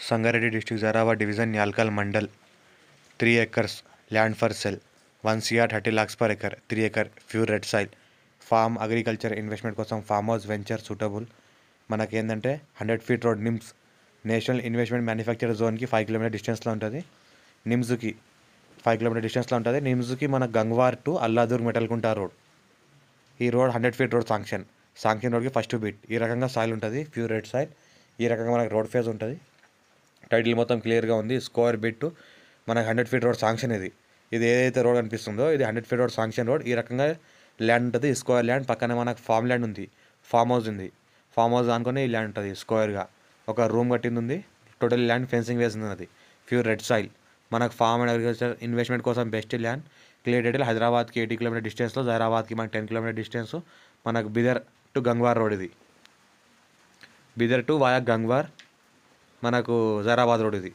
Sangareddy district Zaheerabad division Nyalkal mandal 3 acres land for sale 1 CR 30 lakhs per acre 3 acre pure red soil farm agriculture investment కోసం farm house venture suitable. మనకేంటంటే 100 feet road NIMZ national investment manufacturing జోన్కి 5 km డిస్టెన్స్లో ఉంటుంది. నిమ్స్కి 5 km డిస్టెన్స్లో ఉంటుంది. నిమ్స్కి మన Gangwar to Alladur మెటల్కుంటా road. ఈ road 100 feet road sanction రోడ్కి ఫస్ట్ బీట్. ఈ రకంగా సాయిల్ ఉంటుంది, ప్యూర్ రెడ్ సాయిల్. ఈ రకంగా మనకు రోడ్ ఫేజ్ ఉంటుంది. టైటిల్ మొత్తం క్లియర్గా ఉంది. స్క్వేర్ బిట్ మనకు 100 feet రోడ్ శాంక్షన్. ఇది ఏదైతే రోడ్ అనిపిస్తుందో ఇది 100 feet రోడ్ శాంక్షన్ రోడ్. ఈ రకంగా ల్యాండ్ ఉంటుంది, స్క్వేర్ ల్యాండ్. పక్కన మనకు ఫామ్ ల్యాండ్ ఉంది, ఫామ్ హౌస్ ఉంది. ఫామ్ హౌస్ అనుకుని ఈ ల్యాండ్ ఉంటుంది స్క్వేర్గా. ఒక రూమ్ కట్టింది ఉంది. టోటల్ ల్యాండ్ ఫెన్సింగ్ వేసింది అది. Pure red soil. మనకు ఫార్మ్ అండ్ అగ్రికల్చర్ ఇన్వెస్ట్మెంట్ కోసం బెస్ట్ ల్యాండ్. Clear title. హైదరాబాద్కి 80 km డిస్టెన్స్లో, జైరాబాద్కి మనకు 10 km డిస్టెన్స్. మనకు బిదర్ టు గంగ్వార్ రోడ్. ఇది బిదర్ టు వాయా గంగ్వార్ మనకు జైరాబాద్ రోడ్ ఇది.